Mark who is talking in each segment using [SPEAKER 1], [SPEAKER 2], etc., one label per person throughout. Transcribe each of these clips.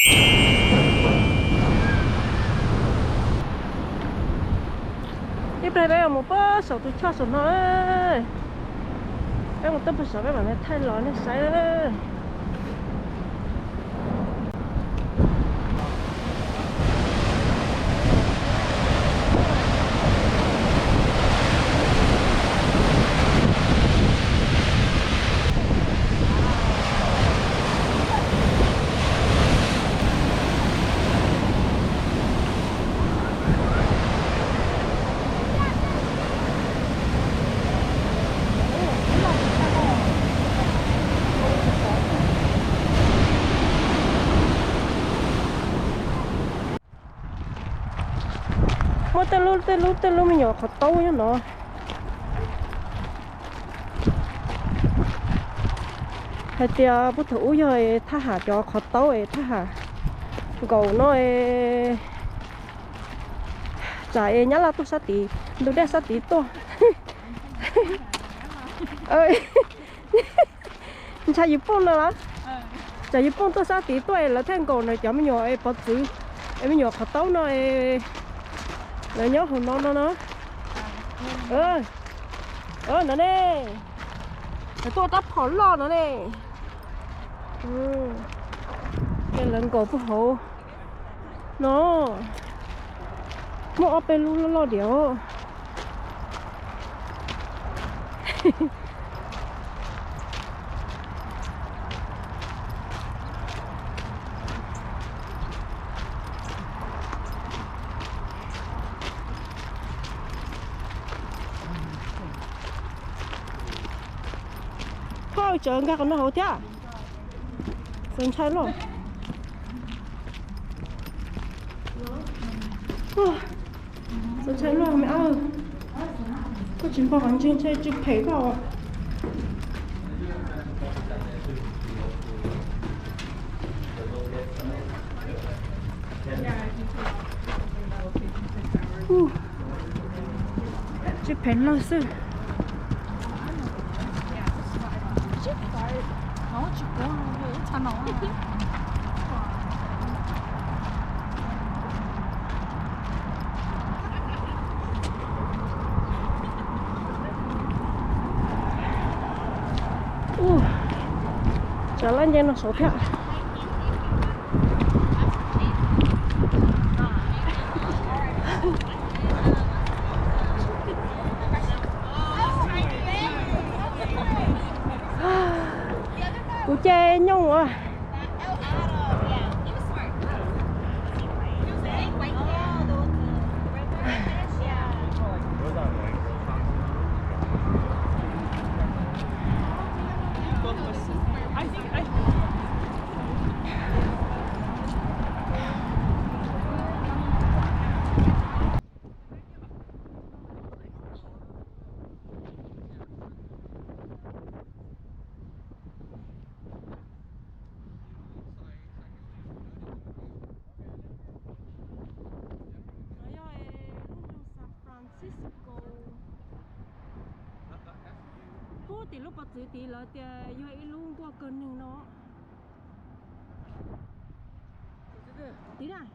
[SPEAKER 1] tiếp đây bây giờ một bữa sầu tôi cho sầu nó bây một tấm sầu bây giờ nó thay lò nó sấy đấy. Mỗi tên lúc mình nhỏ khó tấu cho nó hay tia bút thủ rồi tha hà cho khó tấu ấy tha hà cầu nó chạy nhá là tôi sát tí tôi đeo sát tí to ơi chạy Nhật nữa chạy Nhật tôi sát tí tôi là thêm cầu này cho mình nhỏ bớt chữ mình nhỏ khó tấu nó nó nhớ hồn nó nó nè tôi đắp hồn lo nó nè cái lần cổ phụ hộ nó mua bên luôn lo điệu thôi chờ nghe con nó hổ thế sơn trái rồi sơn trái rồi mẹ ơi có chuyện vào hành trình chơi chụp thấy vào chụp thấy lo sự jalan jangan sopir cụ chê nhung à bố thì lúc bắt giữ thì là thì hơi luôn qua cơn nhưng nó tí này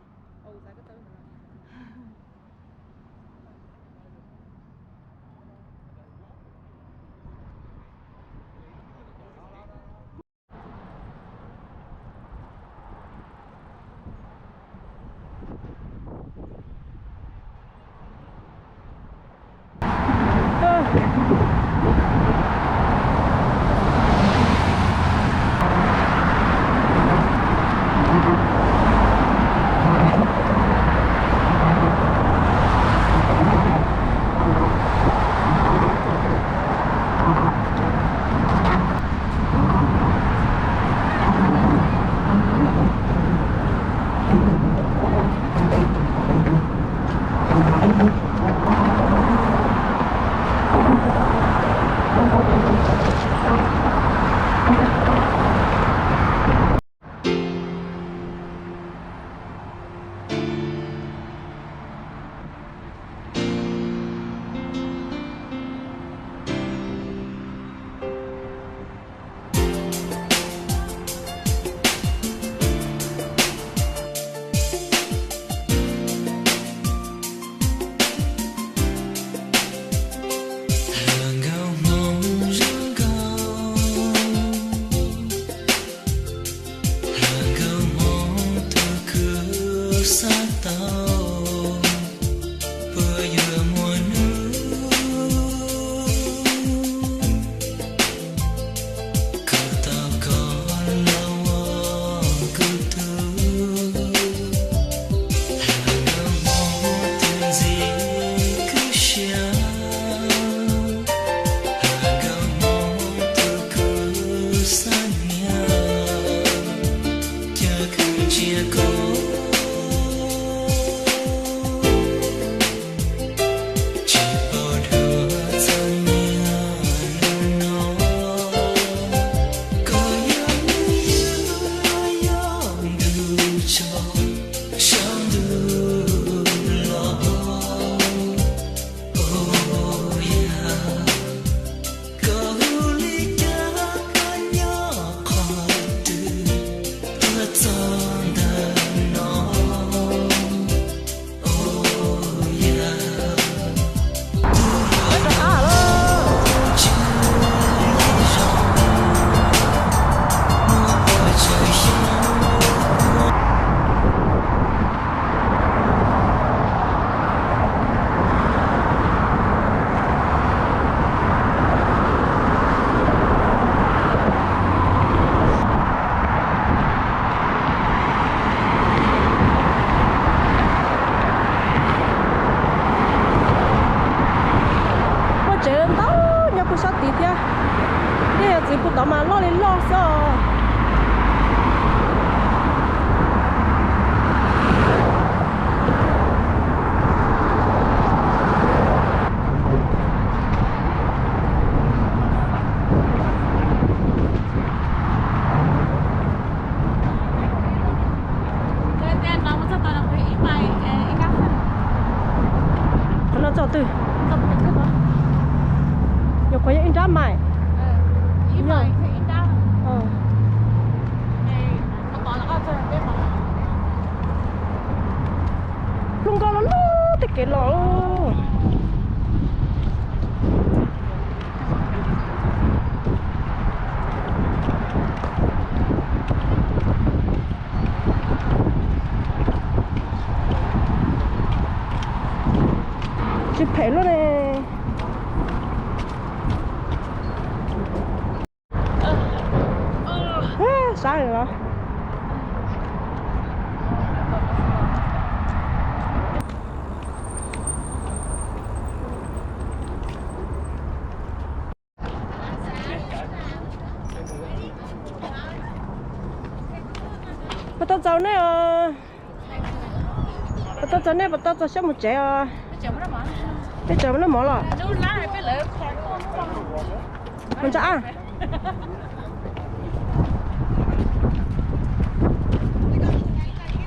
[SPEAKER 1] mà lo lên lo sợ nó cho từ nhiều có những đám mày luôn có nó tích cái lọ chụp phê luôn nè sáng rồi đó bắt tao cháu này bắt tao cháu này bắt tao cháu xem một trẻ cái cháu nó mỏ rồi con chả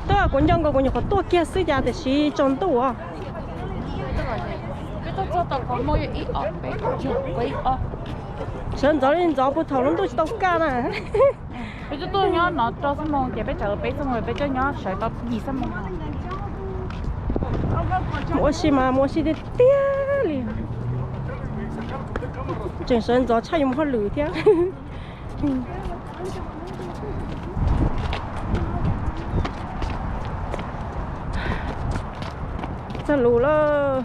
[SPEAKER 1] tôi cũng nhung có nhiều tôi kia xí ra để xí trồng tu à sớm giờ lên giờ bữa thầu lắm tôi tao cá nè
[SPEAKER 2] bây giờ tôi nhớ nó cho xong mong chỉ bây giờ xong rồi bây giờ nhớ sợi tao gì xong mong
[SPEAKER 1] mua xí để tia liền chừng sớm giờ chạy một hơi lử thế sao lù lo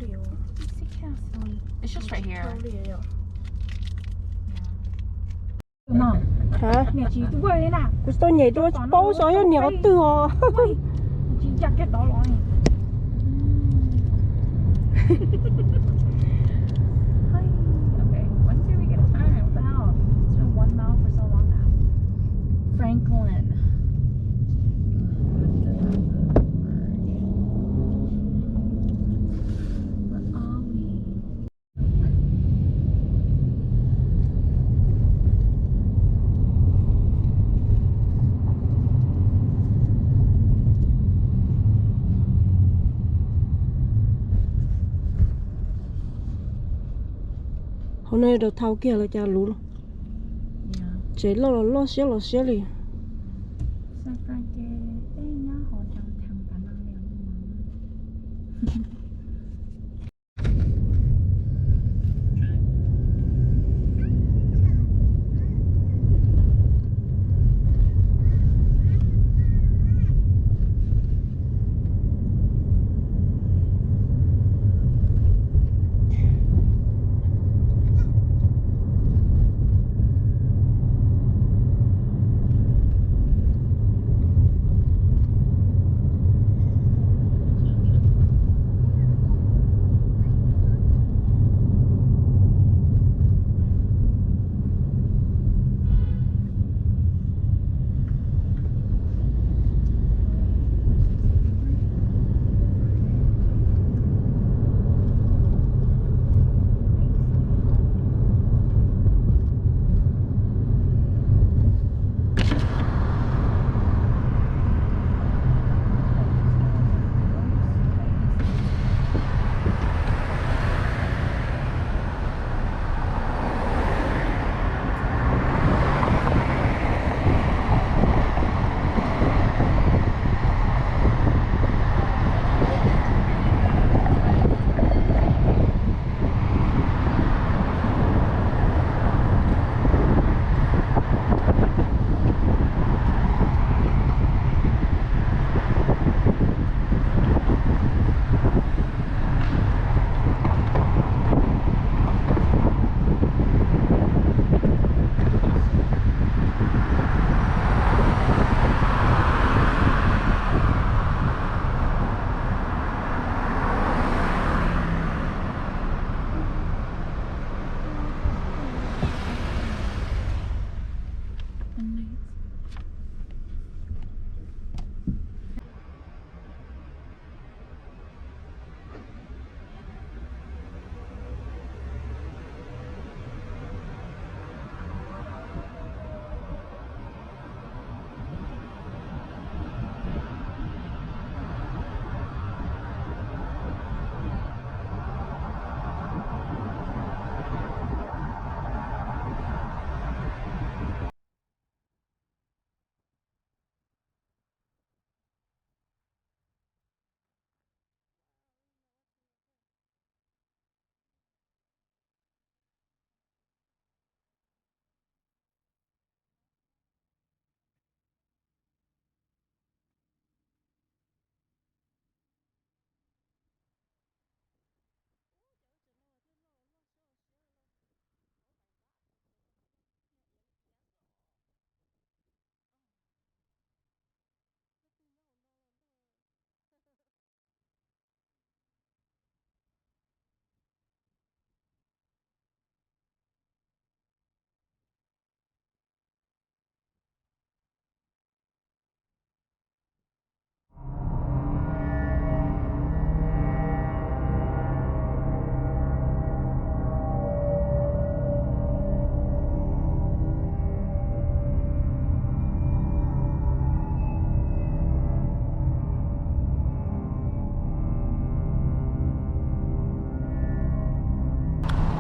[SPEAKER 2] Dixie Castle. It's just right here.
[SPEAKER 3] Mà
[SPEAKER 1] hả
[SPEAKER 3] nhà chị tôi quay nè
[SPEAKER 1] tôi nhảy tôi bao số cho nhiều từ họ
[SPEAKER 3] chị giặt cái đó rồi
[SPEAKER 2] Okay, when did we get a time? What the hell? It's been 1 mile for so long now. Franklin. Where are we?
[SPEAKER 1] hôm nay được thao kia là cha lú
[SPEAKER 2] Yeah.
[SPEAKER 1] chế lo xé đi
[SPEAKER 2] San Francisco. Ê, nhá, họ chẳng thằng cả năng lượng mà.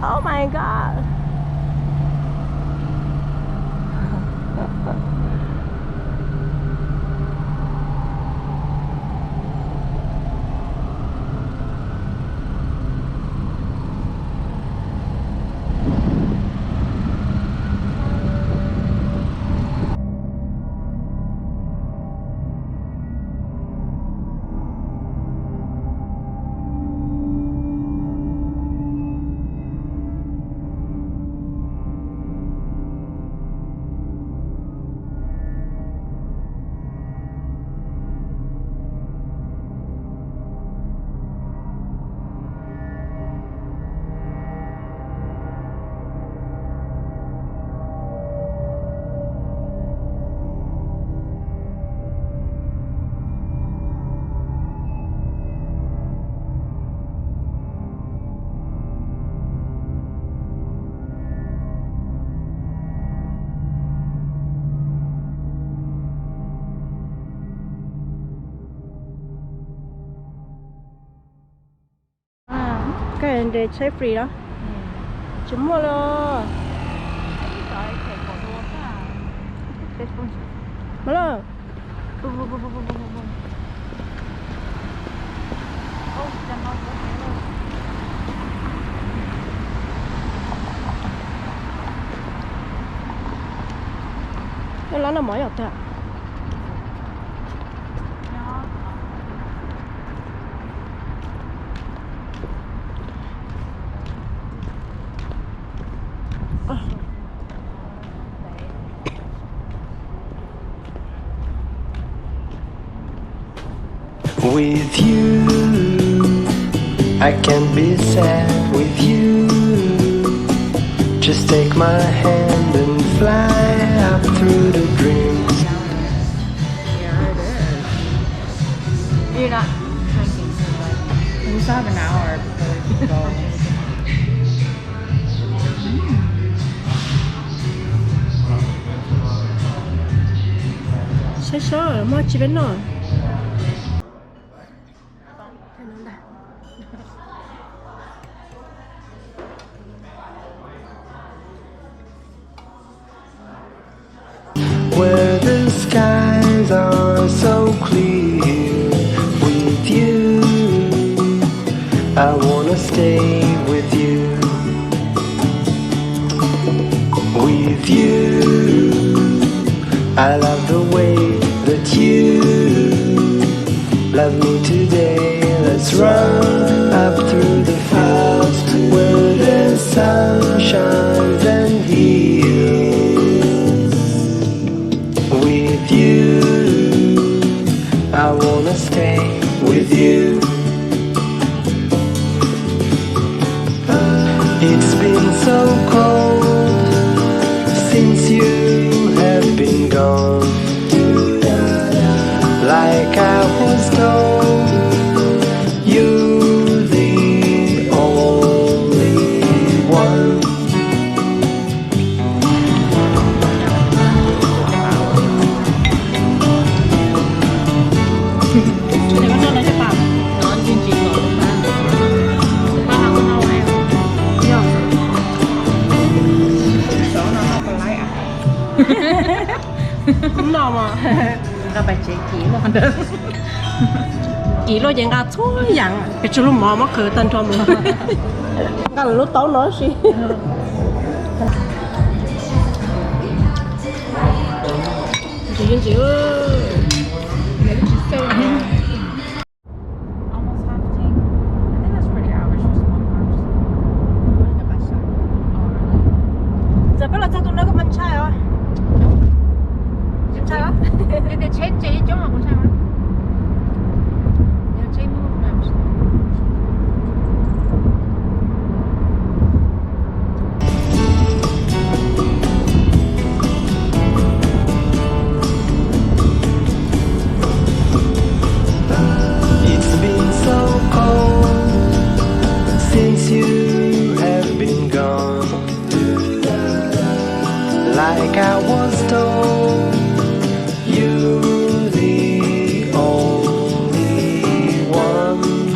[SPEAKER 1] oh my god để chơi free đó chúng mua lo mà lo cái lá nó mới học thôi
[SPEAKER 4] With you, I can't be sad with you. Just take my hand and fly up through the dreams.
[SPEAKER 2] Yeah, it is. You're not drinking so much. We still have an hour before we go.
[SPEAKER 1] sai sót mà chỉ bên nó
[SPEAKER 4] Where the skies are so clear. With you, I wanna stay with you. With you, I love the way that you love me today. Let's run up through the fields where the sun shines and heals. With you, I wanna stay with you. It's been so cold since you have been gone. Like I was told, you're the only one.
[SPEAKER 2] Ngon chương trình ngọt lắm ba. Ba không có nấu ai không? Số nó không có lấy à?
[SPEAKER 1] cũng nào mà
[SPEAKER 2] Ra bài chế kỹ luôn được.
[SPEAKER 1] chỉ lo dạng gà thôi dạng cái chỗ lúc mà khởi tân cho mình gà lúc tấu nói gì chị ơi
[SPEAKER 2] Almost 15. I think that's pretty average for small cars.
[SPEAKER 1] giờ biết là sao tụi nó có bánh chai à bánh chai á
[SPEAKER 2] 근데 제일 좀하고 사람. 내가 제일 먹는 거 없어.
[SPEAKER 4] It's been so cold since you have been gone. Like I was told, you're the only one.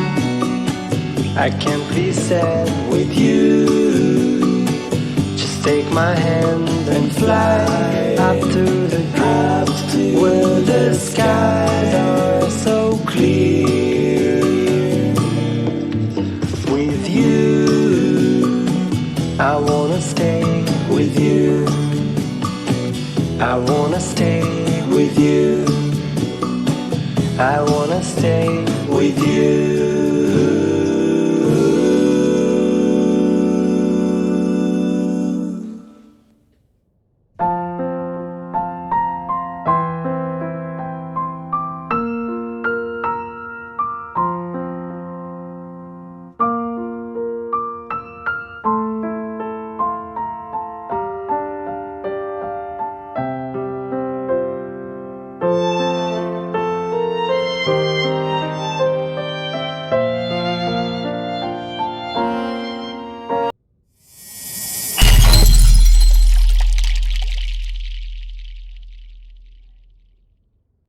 [SPEAKER 4] I can't be sad with you. Just take my hand and fly up to the clouds where the skies are so clear. With you, I wanna stay with you. I wanna stay with you. I wanna stay with you.